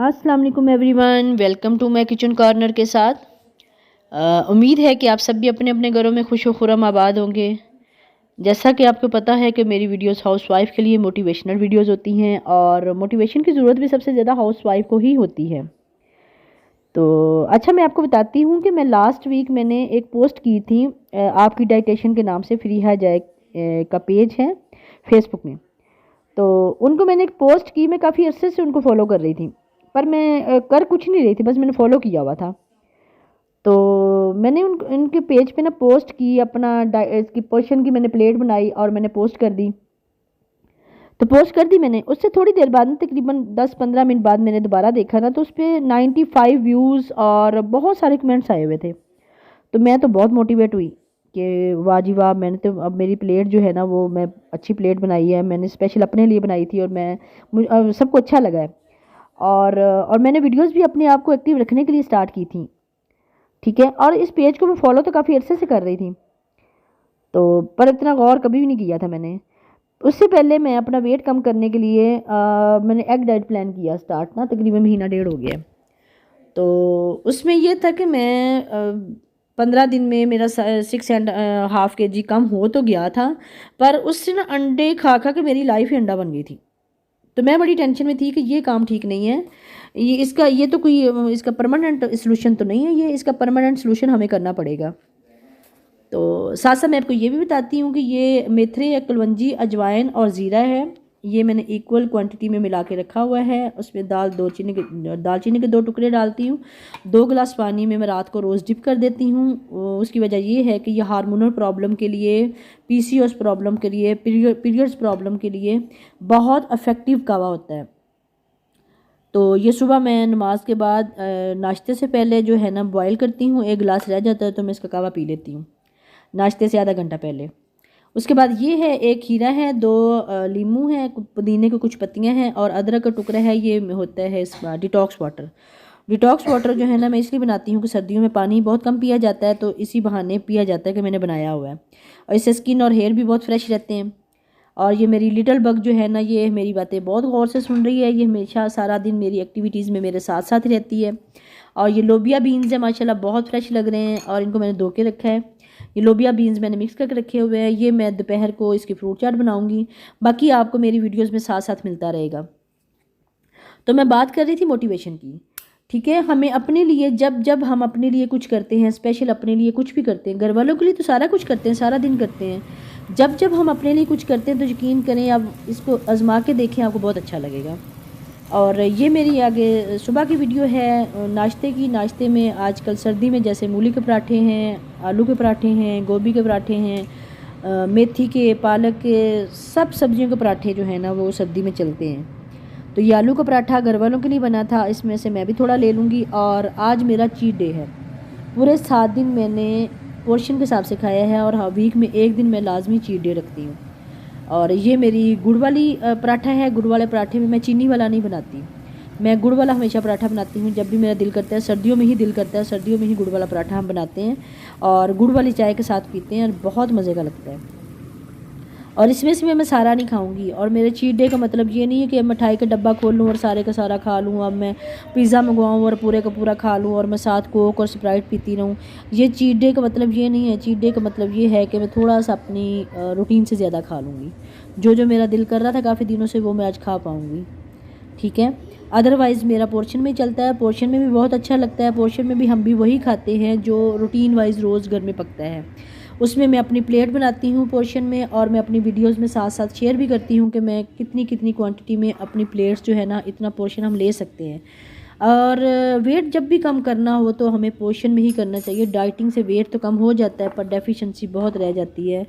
अस्सलाम वालेकुम everyone, welcome to my kitchen corner के साथ। उम्मीद है कि आप सब भी अपने अपने घरों में खुश व खुर्रम आबाद होंगे। जैसा कि आपको पता है कि मेरी वीडियोस हाउसवाइफ के लिए मोटिवेशनल वीडियोस होती हैं और मोटिवेशन की ज़रूरत भी सबसे ज़्यादा हाउसवाइफ को ही होती है। तो अच्छा, मैं आपको बताती हूँ कि मैं लास्ट वीक मैंने एक पोस्ट की थी आपकी डाइटेशन के नाम से। फ्रीहा जाए का पेज है फेसबुक में। तो उनको मैंने एक पोस्ट की, मैं काफ़ी अरसे से उनको फॉलो कर रही थी, पर मैं कर कुछ नहीं रही थी, बस मैंने फॉलो किया हुआ था। तो मैंने उनके पेज पे ना पोस्ट की, अपना इसकी पोर्शन की मैंने प्लेट बनाई और मैंने पोस्ट कर दी। तो पोस्ट कर दी मैंने, उससे थोड़ी देर बाद ना तकरीबन 10-15 मिनट बाद मैंने दोबारा देखा ना, तो उस पर 95 व्यूज़ और बहुत सारे कमेंट्स आए हुए थे। तो मैं तो बहुत मोटिवेट हुई कि वाह जी वाह, मैंने तो अब मेरी प्लेट जो है ना वो मैं अच्छी प्लेट बनाई है, मैंने स्पेशल अपने लिए बनाई थी और सबको अच्छा लगा है। और मैंने वीडियोस भी अपने आप को एक्टिव रखने के लिए स्टार्ट की थी। ठीक है, और इस पेज को मैं फॉलो तो काफ़ी अरसे से कर रही थी, तो पर इतना गौर कभी भी नहीं किया था मैंने। उससे पहले मैं अपना वेट कम करने के लिए मैंने एग डाइट प्लान किया स्टार्ट ना, तकरीबन महीना डेढ़ हो गया है। तो उसमें ये था कि मैं 15 दिन में मेरा 6.5 kg कम हो तो गया था, पर उससे ना अंडे खा खा के मेरी लाइफ ही अंडा बन गई थी। तो मैं बड़ी टेंशन में थी कि ये काम ठीक नहीं है, ये तो कोई इसका परमानेंट सोल्यूशन तो नहीं है, ये इसका परमानेंट सोल्यूशन हमें करना पड़ेगा। तो साथ साथ मैं आपको ये भी बताती हूँ कि ये मेथरे या कुलवंजी, अजवाइन और ज़ीरा है, ये मैंने इक्वल क्वांटिटी में मिला के रखा हुआ है। उसमें दालचीनी के 2 टुकड़े डालती हूँ। 2 गिलास पानी में मैं रात को रोज़ डिप कर देती हूँ। उसकी वजह ये है कि ये हार्मोनल प्रॉब्लम के लिए, पीसीओएस प्रॉब्लम के लिए, पीरियड्स प्रॉब्लम के लिए बहुत इफ़ेक्टिव कावा होता है। तो ये सुबह मैं नमाज के बाद नाश्ते से पहले जो है ना बॉयल करती हूँ। 1 गिलास रह जाता है तो मैं इसका कावा पी लेती हूँ नाश्ते से आधा घंटा पहले। उसके बाद ये है, 1 खीरा है, 2 लीमू है, पुदीने की कुछ पत्तियां हैं और अदरक का टुकड़ा है। ये होता है इसका डिटॉक्स वाटर। डिटॉक्स वाटर जो है ना मैं इसलिए बनाती हूँ कि सर्दियों में पानी बहुत कम पिया जाता है, तो इसी बहाने पिया जाता है कि मैंने बनाया हुआ है। और इससे स्किन और हेयर भी बहुत फ्रेश रहते हैं। और ये मेरी लिटिल बग जो है ना, ये मेरी बातें बहुत गौर से सुन रही है। ये हमेशा सारा दिन मेरी एक्टिविटीज़ में मेरे साथ साथ रहती है। और ये लोबिया बीन्स है, माशाल्लाह बहुत फ्रेश लग रहे हैं और इनको मैंने धो के रखा है। ये लोबिया बीन्स मैंने मिक्स करके रखे हुए हैं। ये मैं दोपहर को इसकी फ्रूट चाट बनाऊंगी। बाकी आपको मेरी वीडियोस में साथ साथ मिलता रहेगा। तो मैं बात कर रही थी मोटिवेशन की। ठीक है, हमें अपने लिए, जब जब हम अपने लिए कुछ करते हैं, स्पेशल अपने लिए कुछ भी करते हैं, घर वालों के लिए तो सारा कुछ करते हैं, सारा दिन करते हैं। जब जब हम अपने लिए कुछ करते हैं तो यकीन करें, आप इसको आजमा के देखें, आपको बहुत अच्छा लगेगा। और ये मेरी आगे सुबह की वीडियो है नाश्ते की। नाश्ते में आजकल सर्दी में जैसे मूली के पराठे हैं, आलू के पराठे हैं, गोभी के पराठे हैं, मेथी के, पालक के, सब सब्जियों के पराठे जो हैं ना वो सर्दी में चलते हैं। तो ये आलू का पराठा घर वालों के लिए बना था, इसमें से मैं भी थोड़ा ले लूँगी। और आज मेरा चीट डे है। पूरे 7 दिन मैंने पोर्शन के हिसाब से खाया है और हाँ, वीक में 1 दिन मैं लाजमी चीट डे रखती हूँ। और ये मेरी गुड़ वाली पराठा है। गुड़ वाले पराठे में मैं चीनी वाला नहीं बनाती, मैं गुड़ वाला हमेशा पराठा बनाती हूँ। जब भी मेरा दिल करता है, सर्दियों में ही दिल करता है, सर्दियों में ही गुड़ वाला पराठा हम बनाते हैं और गुड़ वाली चाय के साथ पीते हैं और बहुत मज़े का लगता है। और इसमें से मैं सारा नहीं खाऊंगी। और मेरे चीट डे का मतलब ये नहीं है कि मिठाई का डब्बा खोल लूँ और सारे का सारा खा लूँ, अब मैं पिज़्ज़ा मंगवाऊँ और पूरे का पूरा खा लूँ और मैं साथ कोक और स्प्राइट पीती रहूँ। ये चीट डे का मतलब ये नहीं है। चीट डे का मतलब ये है कि मैं थोड़ा सा अपनी रूटीन से ज़्यादा खा लूँगी। जो जो मेरा दिल कर रहा था काफ़ी दिनों से, वो मैं आज खा पाऊँगी। ठीक है, अदरवाइज़ मेरा पोर्शन में चलता है। पोर्शन में भी बहुत अच्छा लगता है। पोर्शन में भी हम भी वही खाते हैं जो रूटीन वाइज रोज़ घर में पकता है। उसमें मैं अपनी प्लेट बनाती हूँ पोर्शन में, और मैं अपनी वीडियोस में साथ साथ शेयर भी करती हूँ कि मैं कितनी कितनी क्वांटिटी में अपनी प्लेट्स जो है ना, इतना पोर्शन हम ले सकते हैं। और वेट जब भी कम करना हो तो हमें पोर्शन में ही करना चाहिए। डाइटिंग से वेट तो कम हो जाता है, पर डेफिशिएंसी बहुत रह जाती है।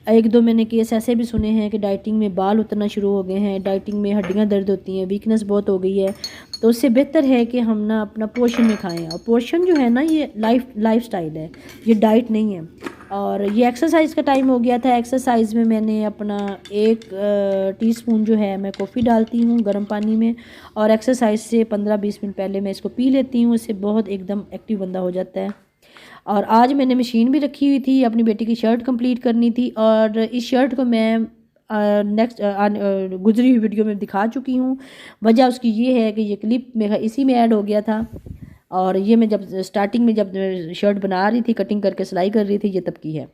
1-2 मैंने केस ऐसे भी सुने हैं कि डाइटिंग में बाल उतरना शुरू हो गए हैं, डाइटिंग में हड्डियां दर्द होती हैं, वीकनेस बहुत हो गई है। तो उससे बेहतर है कि हम ना अपना पोर्शन में खाएं। और पोर्शन जो है ना, ये लाइफ स्टाइल है, ये डाइट नहीं है। और ये एक्सरसाइज का टाइम हो गया था। एक्सरसाइज में मैंने अपना 1 टीस्पून जो है मैं कॉफ़ी डालती हूँ गर्म पानी में, और एक्सरसाइज से 15-20 मिनट पहले मैं इसको पी लेती हूँ। इससे बहुत एकदम एक्टिव बंदा हो जाता है। और आज मैंने मशीन भी रखी हुई थी, अपनी बेटी की शर्ट कंप्लीट करनी थी, और इस शर्ट को मैं नेक्स्ट गुजरी हुई वीडियो में दिखा चुकी हूँ। वजह उसकी ये है कि ये क्लिप मेरा इसी में ऐड हो गया था, और ये मैं जब स्टार्टिंग में जब शर्ट बना रही थी, कटिंग करके सिलाई कर रही थी, ये तब की है।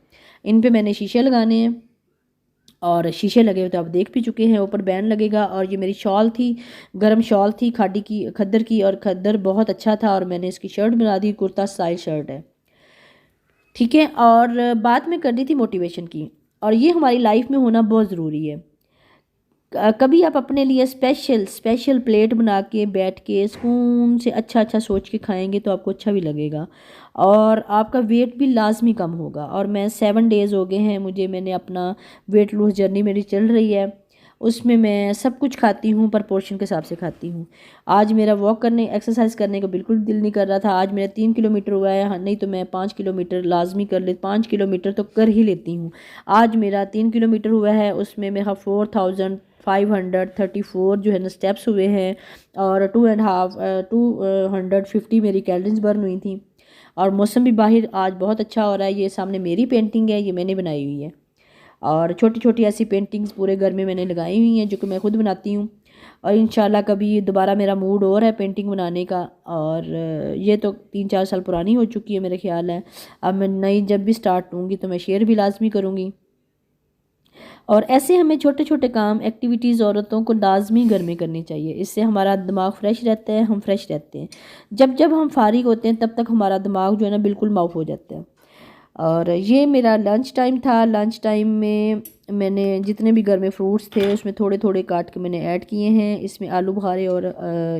इन पे मैंने शीशे लगाने हैं, और शीशे लगे हुए तो आप देख भी चुके हैं। ऊपर बैंड लगेगा, और ये मेरी शॉल थी, गर्म शॉल थी खादी की, खद्दर की, और खद्दर बहुत अच्छा था, और मैंने इसकी शर्ट बना दी, कुर्ता स्टाइल शर्ट है, ठीक है। और बात मैं कर रही थी मोटिवेशन की, और ये हमारी लाइफ में होना बहुत ज़रूरी है। कभी आप अपने लिए स्पेशल स्पेशल प्लेट बना के बैठ के सुकून से अच्छा अच्छा सोच के खाएंगे तो आपको अच्छा भी लगेगा, और आपका वेट भी लाजमी कम होगा। और मैं 7 डेज़ हो गए हैं मुझे, मैंने अपना वेट लूज़ जर्नी मेरी चल रही है, उसमें मैं सब कुछ खाती हूँ पर पोर्शन के हिसाब से खाती हूँ। आज मेरा वॉक करने एक्सरसाइज करने का बिल्कुल दिल नहीं कर रहा था, आज मेरा 3 किलोमीटर हुआ है, हाँ, नहीं तो मैं 5 किलोमीटर लाजमी कर ले, 5 किलोमीटर तो कर ही लेती हूँ। आज मेरा 3 किलोमीटर हुआ है, उसमें मेरा 4534 जो है ना स्टेप्स हुए हैं, और 250 मेरी कैलोरीज बर्न हुई थी। और मौसम भी बाहर आज बहुत अच्छा हो रहा है। ये सामने मेरी पेंटिंग है, ये मैंने बनाई हुई है, और छोटी छोटी ऐसी पेंटिंग्स पूरे घर में मैंने लगाई हुई हैं जो कि मैं खुद बनाती हूँ। और इंशाल्लाह कभी दोबारा मेरा मूड और है पेंटिंग बनाने का, और ये तो 3-4 साल पुरानी हो चुकी है मेरे ख्याल है। अब मैं नई जब भी स्टार्ट होंगी तो मैं शेयर भी लाजमी करूँगी। और ऐसे हमें छोटे छोटे काम एक्टिविटीज़ औरतों को लाजमी घर में करनी चाहिए, इससे हमारा दिमाग फ्रेश रहता है, हम फ्रेश रहते हैं। जब जब हम फारिग होते हैं तब तक हमारा दिमाग जो है ना बिल्कुल माफ हो जाता है। और ये मेरा लंच टाइम था। लंच टाइम में मैंने जितने भी घर में फ्रूट्स थे उसमें थोड़े थोड़े काट के मैंने ऐड किए हैं। इसमें आलू बुखारे और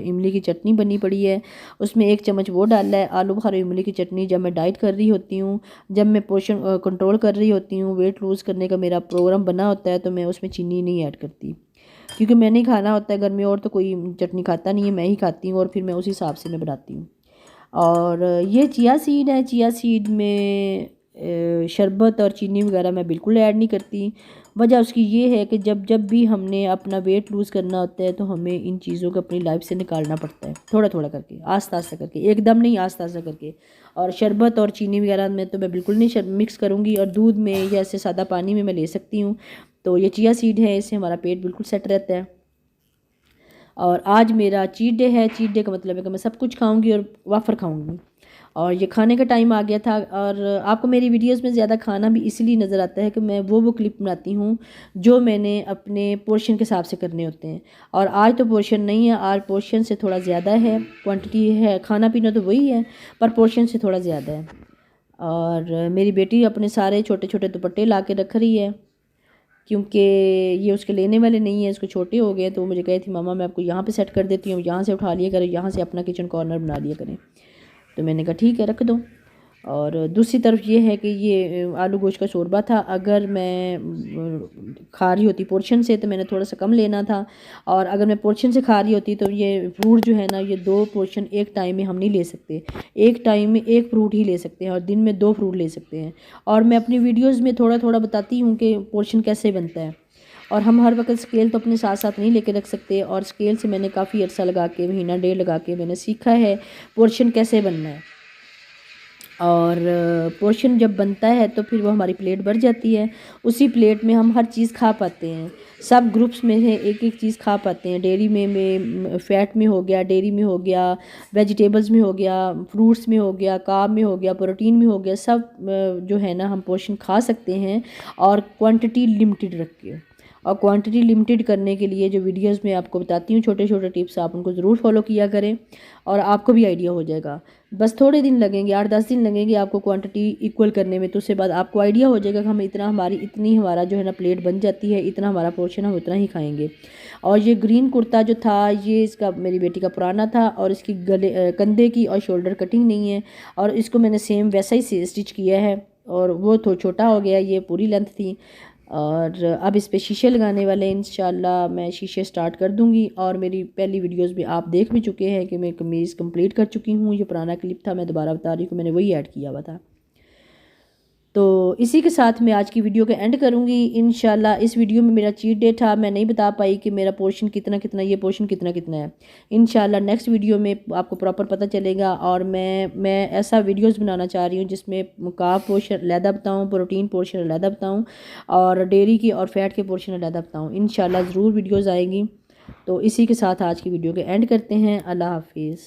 इमली की चटनी बनी पड़ी है, उसमें 1 चम्मच वो डाला है। आलू बुखारे इमली की चटनी जब मैं डाइट कर रही होती हूँ, जब मैं पोर्शन कंट्रोल कर रही होती हूँ, वेट लूज़ करने का मेरा प्रोग्राम बना होता है, तो मैं उसमें चीनी नहीं ऐड करती, क्योंकि मैंने ही खाना होता है घर में, और तो कोई चटनी खाता नहीं है, मैं ही खाती हूँ, और फिर मैं उस हिसाब से मैं बनाती हूँ। और ये चिया सीड है, चिया सीड में शरबत और चीनी वगैरह मैं बिल्कुल ऐड नहीं करती। वजह उसकी ये है कि जब जब भी हमने अपना वेट लूज़ करना होता है तो हमें इन चीज़ों को अपनी लाइफ से निकालना पड़ता है, थोड़ा थोड़ा करके, आस्ता आस्ता करके, एकदम नहीं, आस्ता आस्ता करके। और शरबत और चीनी वगैरह में तो मैं बिल्कुल नहीं मिक्स करूँगी, और दूध में या ऐसे सादा पानी में मैं ले सकती हूँ। तो ये चिया सीड है, इससे हमारा पेट बिल्कुल सेट रहता है। और आज मेरा चीट डे है। चीट डे का मतलब है कि मैं सब कुछ खाऊंगी और वाफर खाऊंगी, और ये खाने का टाइम आ गया था। और आपको मेरी वीडियोस में ज़्यादा खाना भी इसलिए नज़र आता है कि मैं वो क्लिप बनाती हूँ जो मैंने अपने पोर्शन के हिसाब से करने होते हैं। और आज तो पोर्शन नहीं है, आज पोर्शन से थोड़ा ज़्यादा है, क्वांटिटी है, खाना पीना तो वही है पर पोर्शन से थोड़ा ज़्यादा है। और मेरी बेटी अपने सारे छोटे छोटे दुपट्टे ला के रख रही है, क्योंकि ये उसके लेने वाले नहीं है, इसको छोटे हो गए। तो मुझे कही थी मामा मैं आपको यहाँ पे सेट कर देती हूँ, यहाँ से उठा लिया करें, यहाँ से अपना किचन कॉर्नर बना लिया करें। तो मैंने कहा ठीक है रख दो। और दूसरी तरफ ये है कि ये आलू गोश्त का शोरबा था। अगर मैं खा रही होती पोर्शन से तो मैंने थोड़ा सा कम लेना था, और अगर मैं पोर्शन से खा रही होती तो ये फ्रूट जो है ना, ये 2 पोर्शन एक टाइम में हम नहीं ले सकते, एक टाइम में 1 फ्रूट ही ले सकते हैं, और दिन में 2 फ्रूट ले सकते हैं। और मैं अपनी वीडियोज़ में थोड़ा थोड़ा बताती हूँ कि पोर्शन कैसे बनता है। और हम हर वक्त स्केल तो अपने साथ साथ नहीं लेके रख सकते, और स्केल से मैंने काफ़ी अर्सा लगा के, महीना डेढ़ लगा के मैंने सीखा है पोर्शन कैसे बनना है। और पोर्शन जब बनता है तो फिर वो हमारी प्लेट भर जाती है, उसी प्लेट में हम हर चीज़ खा पाते हैं। सब ग्रुप्स में से एक एक चीज़ खा पाते हैं। डेयरी में फ़ैट में हो गया, डेयरी में हो गया, वेजिटेबल्स में हो गया, फ्रूट्स में हो गया, कार्ब में हो गया, प्रोटीन में हो गया, सब जो है ना हम पोर्शन खा सकते हैं, और क्वांटिटी लिमिटेड रख के। और क्वांटिटी लिमिटेड करने के लिए जो वीडियोस में आपको बताती हूँ छोटे छोटे टिप्स, आप उनको ज़रूर फॉलो किया करें, और आपको भी आइडिया हो जाएगा। बस थोड़े दिन लगेंगे, 8-10 दिन लगेंगे आपको क्वांटिटी इक्वल करने में, तो उसके बाद आपको आइडिया हो जाएगा कि हम इतनी हमारा जो है ना प्लेट बन जाती है, इतना हमारा पोर्शन हम उतना ही खाएंगे। और ये ग्रीन कुर्ता जो था, ये इसका मेरी बेटी का पुराना था, और इसकी गले कंधे की और शोल्डर कटिंग नहीं है, और इसको मैंने सेम वैसा ही स्टिच किया है, और वो थोड़ा छोटा हो गया, ये पूरी लेंथ थी। और अब इस पे शीशे लगाने वाले हैं, इंशाल्लाह मैं शीशे स्टार्ट कर दूंगी। और मेरी पहली वीडियोस में आप देख भी चुके हैं कि मैं कमीज़ कंप्लीट कर चुकी हूँ। ये पुराना क्लिप था, मैं दोबारा बता रही हूँ कि मैंने वही ऐड किया हुआ था। तो इसी के साथ मैं आज की वीडियो को एंड करूँगी इंशाल्लाह। इस वीडियो में मेरा चीट डे था, मैं नहीं बता पाई कि मेरा पोर्शन कितना कितना, ये पोर्शन कितना कितना है। इंशाल्लाह नेक्स्ट वीडियो में आपको प्रॉपर पता चलेगा। और मैं ऐसा वीडियोस बनाना चाह रही हूँ जिसमें कार्ब पोर्शन अलहदा बताऊँ, प्रोटीन पोर्शन अलहदा बताऊँ, और डेयरी की और फैट के पोर्शन अलहदा बताऊँ। इंशाल्लाह ज़रूर वीडियोज़ आएंगी। तो इसी के साथ आज की वीडियो के एंड करते हैं। अल्लाह हाफिज़।